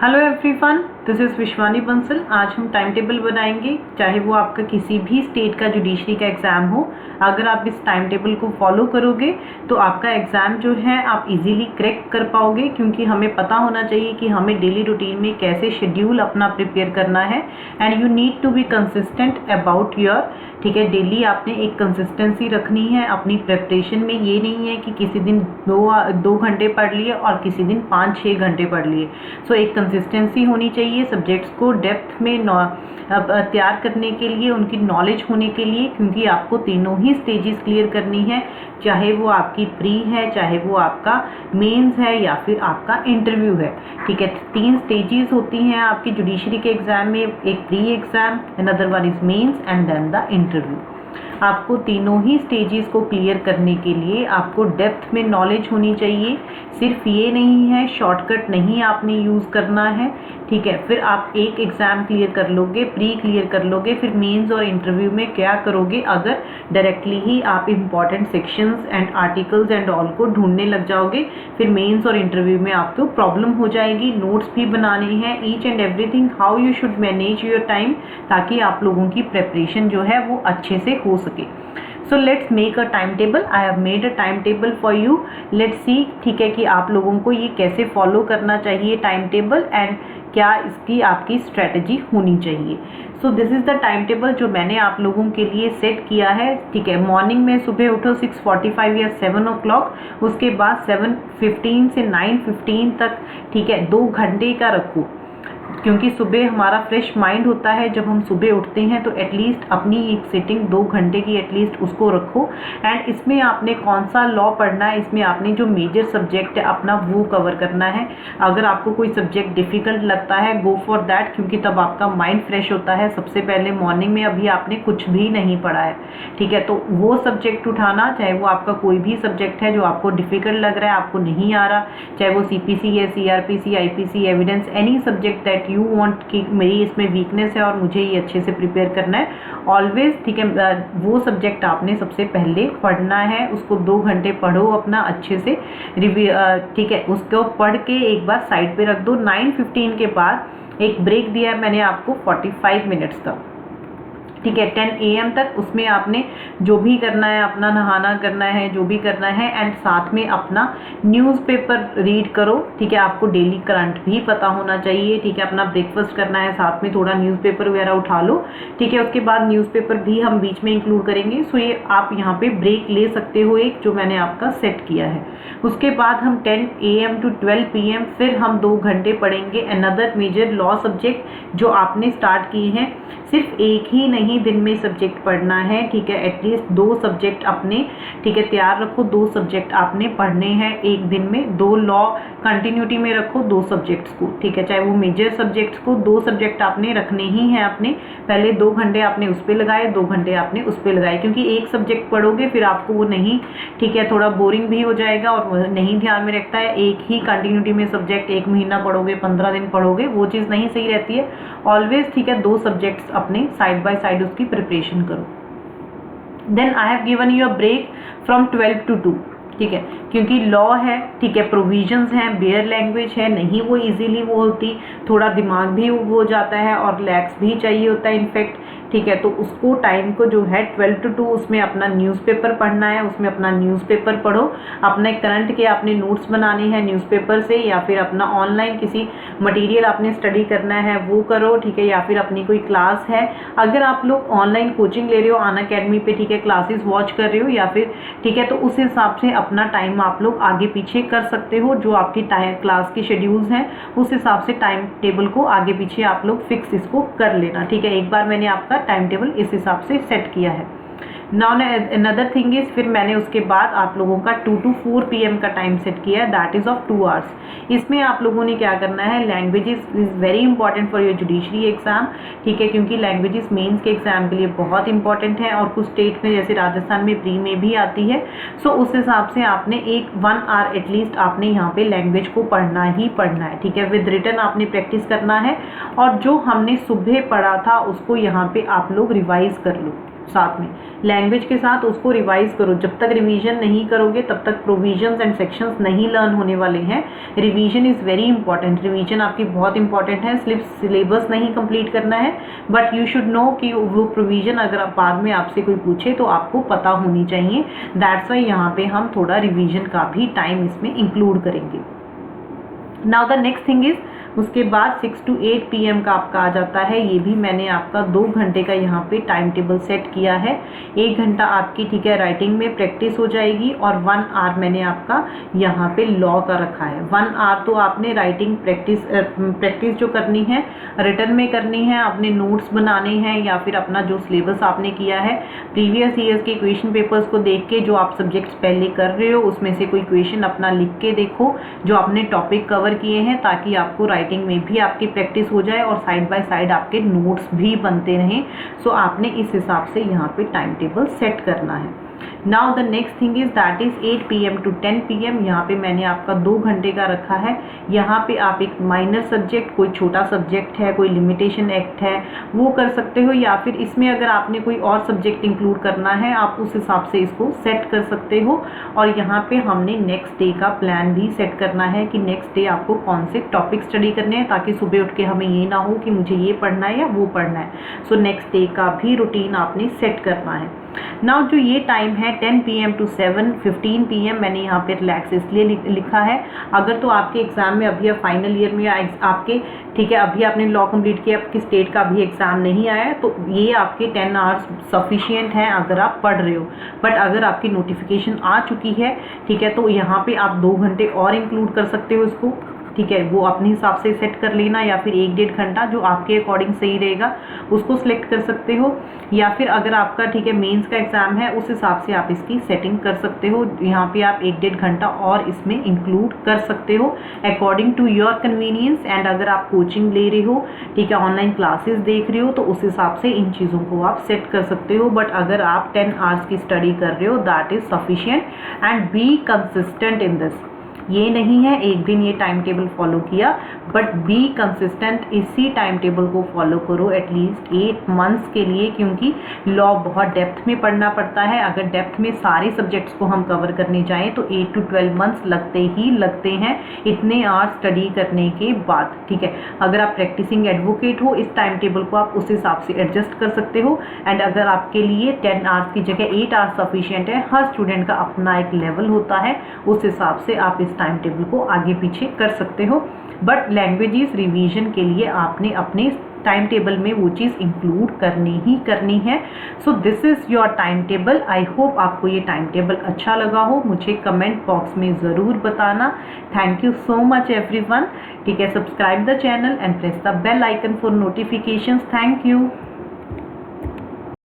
Hello everyone, this is Vishwani Bansal. आज हम time table बनाएंगे, चाहे वो आपका किसी भी स्टेट का जुडिशरी का एग्ज़ाम हो। अगर आप इस टाइम टेबल को फॉलो करोगे तो आपका एग्ज़ाम जो है आप इजीली क्रैक कर पाओगे, क्योंकि हमें पता होना चाहिए कि हमें डेली रूटीन में कैसे शेड्यूल अपना प्रिपेयर करना है। And you need to be consistent about your, ठीक है, डेली आपने एक कंसिस्टेंसी रखनी है अपनी प्रिपरेशन में। ये नहीं है कि किसी दिन दो घंटे पढ़ लिए और किसी दिन 5-6 घंटे पढ़ लिए। सो एक कंसिस्टेंसी होनी चाहिए सब्जेक्ट्स को डेप्थ में तैयार करने के लिए, उनकी नॉलेज होने के लिए, क्योंकि आपको तीनों ही स्टेजेस क्लियर करनी है, चाहे वो आपकी प्री है, चाहे वो आपका मेंस है या फिर आपका इंटरव्यू है। ठीक है, 3 स्टेजेस होती हैं आपकी जुडिशरी के एग्जाम में, एक pre exam, another one is mains and then the interview. आपको तीनों ही स्टेजेस को क्लियर करने के लिए आपको डेप्थ में नॉलेज होनी चाहिए। सिर्फ ये नहीं है, शॉर्टकट नहीं आपने यूज़ करना है। ठीक है, फिर आप एक एग्ज़ाम क्लियर कर लोगे, प्री क्लियर कर लोगे, फिर मेंस और इंटरव्यू में क्या करोगे अगर डायरेक्टली ही आप important sections and articles and all को ढूंढने लग जाओगे, फिर मेंस और इंटरव्यू में आपको प्रॉब्लम हो जाएगी। नोट्स भी बनाने हैं, each and everything, how you should manage your time, ताकि आप लोगों की प्रेपरेशन जो है वो अच्छे से हो सके। So let's make a timetable. I have made a timetable for you. Let's see, ठीक है, कि आप लोगों को ये कैसे फॉलो करना चाहिए टाइम टेबल, एंड क्या इसकी आपकी स्ट्रेटजी होनी चाहिए। So this is the time table जो मैंने आप लोगों के लिए सेट किया है। ठीक है, मॉर्निंग में सुबह उठो 6:45 या 7 o'clock, उसके बाद 7:15 से 9:15 तक, ठीक है, 2 घंटे का रखो, क्योंकि सुबह हमारा फ्रेश माइंड होता है जब हम सुबह उठते हैं। तो एटलीस्ट अपनी एक सिटिंग 2 घंटे की एटलीस्ट उसको रखो। एंड इसमें आपने कौन सा लॉ पढ़ना है, इसमें आपने जो मेजर सब्जेक्ट है अपना वो कवर करना है। अगर आपको कोई सब्जेक्ट डिफ़िकल्ट लगता है, गो फॉर दैट, क्योंकि तब आपका माइंड फ्रेश होता है। सबसे पहले मॉर्निंग में अभी आपने कुछ भी नहीं पढ़ा है, ठीक है, तो वो सब्जेक्ट उठाना, चाहे वो आपका कोई भी सब्जेक्ट है जो आपको डिफ़िकल्ट लग रहा है, आपको नहीं आ रहा, चाहे वो CPC है, CRPC, IPC, evidence, any subject that you want कि मेरी इसमें वीकनेस है और मुझे ये अच्छे से प्रिपेयर करना है, ऑलवेज, ठीक है, वो सब्जेक्ट आपने सबसे पहले पढ़ना है। उसको 2 घंटे पढ़ो अपना अच्छे से रिव्यू, ठीक है, उसको पढ़ के एक बार साइड पे रख दो। 9:15 के बाद एक ब्रेक दिया है मैंने आपको 45 मिनट्स का, ठीक है, 10 AM तक। उसमें आपने जो भी करना है, अपना नहाना करना है, जो भी करना है, एंड साथ में अपना न्यूज़पेपर रीड करो। ठीक है, आपको डेली करंट भी पता होना चाहिए। ठीक है, अपना ब्रेकफास्ट करना है, साथ में थोड़ा न्यूज़पेपर वगैरह उठा लो। ठीक है, उसके बाद न्यूज़पेपर भी हम बीच में इंक्लूड करेंगे। सो ये आप यहाँ पे ब्रेक ले सकते हो, एक जो मैंने आपका सेट किया है। उसके बाद हम 10 AM to 12 PM फिर हम 2 घंटे पढ़ेंगे अनदर मेजर लॉ सब्जेक्ट जो आपने स्टार्ट किए हैं। सिर्फ एक ही नहीं दिन में सब्जेक्ट पढ़ना है, ठीक है, एटलीस्ट 2 सब्जेक्ट अपने, ठीक है, तैयार रखो। 2 सब्जेक्ट आपने पढ़ने हैं एक दिन में। 2 लॉ कंटिन्यूटी में रखो 2 सब्जेक्ट्स को, ठीक है, चाहे वो मेजर सब्जेक्ट्स को 2 सब्जेक्ट आपने रखने ही हैं अपने। पहले 2 घंटे आपने उस पर लगाए, 2 घंटे आपने उस पर लगाए, क्योंकि एक सब्जेक्ट पढ़ोगे फिर आपको वो नहीं, ठीक है, थोड़ा बोरिंग भी हो जाएगा और नहीं ध्यान में रखता है। एक ही कंटिन्यूटी में सब्जेक्ट 1 महीना पढ़ोगे, 15 दिन पढ़ोगे, वो चीज़ नहीं सही रहती है। ऑलवेज, ठीक है, 2 सब्जेक्ट्स अपने साइड बाय साइड उसकी प्रिपरेशन करो। Then I have given you a break from 12 to 2, ठीक है, क्योंकि लॉ है, ठीक है, प्रोविजंस हैं, बेयर लैंग्वेज है, नहीं वो इजीली वो होती, थोड़ा दिमाग भी वो हो जाता है और रिलैक्स भी चाहिए होता है इनफैक्ट। ठीक है, तो उसको टाइम को जो है 12 to 2 उसमें अपना न्यूज़पेपर पढ़ना है, उसमें अपना न्यूज़पेपर पढ़ो। अपने करंट के आपने नोट्स बनाने हैं न्यूज़पेपर से, या फिर अपना ऑनलाइन किसी मटेरियल आपने स्टडी करना है वो करो, ठीक है, या फिर अपनी कोई क्लास है। अगर आप लोग ऑनलाइन कोचिंग ले रहे हो अनअकैडमी पे, ठीक है, क्लासेस वॉच कर रहे हो या फिर, ठीक है, तो उस हिसाब से अपना टाइम आप लोग आगे पीछे कर सकते हो। जो आपकी क्लास की शेड्यूल्स हैं उस हिसाब से टाइम टेबल को आगे पीछे आप लोग फिक्स इसको कर लेना। ठीक है, एक बार मैंने आपका टाइम टेबल इस हिसाब से सेट किया है। नाउ अनदर थिंग इज, फिर मैंने उसके बाद आप लोगों का 2 to 4 PM का टाइम सेट किया है, दैट इज ऑफ 2 hours। इसमें आप लोगों ने क्या करना है, languages is very important for your judiciary exam, ठीक है, क्योंकि लैंग्वेजेस मेंस के एग्जाम के लिए बहुत इंपॉर्टेंट है और कुछ स्टेट में जैसे राजस्थान में प्री में भी आती है। सो उस हिसाब से आपने 1 hour एटलीस्ट आपने यहाँ पे लैंग्वेज को पढ़ना ही पढ़ना है। ठीक है, विद रिटन आपने प्रैक्टिस करना है, और जो हमने सुबह पढ़ा था उसको यहाँ पे आप लोग रिवाइज कर लो। साथ में लैंग्वेज के साथ उसको रिवाइज करो। जब तक रिवीजन नहीं करोगे तब तक प्रोविजंस एंड सेक्शंस नहीं लर्न होने वाले हैं। Revision is very important, revision आपकी बहुत इंपॉर्टेंट है। सिर्फ सिलेबस नहीं कंप्लीट करना है, बट यू शुड नो कि वो प्रोविजन अगर आप बाद में आपसे कोई पूछे तो आपको पता होनी चाहिए। दैट्स वाई यहाँ पे हम थोड़ा रिवीजन का भी टाइम इसमें इंक्लूड करेंगे। Now the next thing is, उसके बाद 6 to 8 PM का आपका आ जाता है। ये भी मैंने आपका 2 घंटे का यहाँ पे टाइम टेबल सेट किया है। 1 घंटा आपकी ठीक है राइटिंग में प्रैक्टिस हो जाएगी और 1 आवर मैंने आपका यहाँ पे लॉ का रखा है। 1 आवर तो आपने राइटिंग प्रैक्टिस जो करनी है रिटर्न में करनी है, अपने नोट्स बनाने हैं या फिर अपना जो सिलेबस आपने किया है प्रीवियस ईयर्स के क्वेश्चन पेपर्स को देख के, जो आप सब्जेक्ट्स पहले कर रहे हो उसमें से कोई क्वेश्चन अपना लिख के देखो जो आपने टॉपिक कवर किए हैं, ताकि आपको राइटिंग में भी आपकी प्रैक्टिस हो जाए और साइड बाय साइड आपके नोट्स भी बनते रहें। सो आपने इस हिसाब से यहाँ पे टाइम टेबल सेट करना है। Now the next thing is that is 8 PM to 10 PM। यहाँ पे मैंने आपका 2 घंटे का रखा है। यहाँ पे आप एक माइनर सब्जेक्ट, कोई छोटा सब्जेक्ट है, कोई लिमिटेशन एक्ट है, वो कर सकते हो, या फिर इसमें अगर आपने कोई और सब्जेक्ट इंक्लूड करना है आप उस हिसाब से इसको सेट कर सकते हो। और यहाँ पे हमने नेक्स्ट डे का प्लान भी सेट करना है कि नेक्स्ट डे आपको कौन से टॉपिक स्टडी करने हैं, ताकि सुबह उठ के हमें ये ना हो कि मुझे ये पढ़ना है या वो पढ़ना है। सो नेक्स्ट डे का भी रूटीन आपने सेट करना है। नाउ जो ये टाइम है 10 PM to 7:15 PM, मैंने यहाँ पे रिलैक्स इसलिए लिखा है, अगर तो आपके एग्जाम में अभी फाइनल ईयर में आपके ठीक है अभी आपने लॉ कंप्लीट किया, आपकी स्टेट का अभी एग्जाम नहीं आया, तो ये आपके 10 आवर्स सफिशिएंट हैं अगर आप पढ़ रहे हो। बट अगर आपकी नोटिफिकेशन आ चुकी है ठीक है, तो यहाँ पे आप 2 घंटे और इंक्लूड कर सकते हो इसको, ठीक है, वो अपने हिसाब से सेट कर लेना, या फिर 1-1.5 घंटा जो आपके अकॉर्डिंग सही रहेगा उसको सिलेक्ट कर सकते हो। या फिर अगर आपका ठीक है मेंस का एग्जाम है उस हिसाब से आप इसकी सेटिंग कर सकते हो, यहाँ पे आप 1-1.5 घंटा और इसमें इंक्लूड कर सकते हो अकॉर्डिंग टू योर कन्वीनियंस। एंड अगर आप कोचिंग ले रहे हो ठीक है, ऑनलाइन क्लासेस देख रहे हो, तो उस हिसाब से इन चीज़ों को आप सेट कर सकते हो। बट अगर आप 10 आवर्स की स्टडी कर रहे हो that is sufficient and be consistent in this. ये नहीं है एक दिन ये टाइम टेबल फॉलो किया, बट बी कंसिस्टेंट, इसी टाइम टेबल को फॉलो करो एटलीस्ट 8 मंथ्स के लिए, क्योंकि लॉ बहुत डेप्थ में पढ़ना पड़ता है। अगर डेप्थ में सारे सब्जेक्ट्स को हम कवर करने जाएं तो 8 to 12 मंथ्स लगते ही लगते हैं इतने आवर्स स्टडी करने के बाद, ठीक है। अगर आप प्रैक्टिसिंग एडवोकेट हो इस टाइम टेबल को आप उस हिसाब से एडजस्ट कर सकते हो। एंड अगर आपके लिए 10 आवर्स की जगह 8 आवर्स सफिशिएंट है, हर स्टूडेंट का अपना एक लेवल होता है, उस हिसाब से आप इस टाइम टेबल को आगे पीछे कर सकते हो। बट लैंग्वेजेस रिवीजन के लिए आपने अपने टाइम टेबल में वो चीज़ इंक्लूड करनी ही करनी है। So this is your time table. I hope आपको ये टाइम टेबल अच्छा लगा हो, मुझे कमेंट बॉक्स में ज़रूर बताना। Thank you so much everyone, ठीक है। Subscribe the channel and press the bell icon for notifications. Thank you.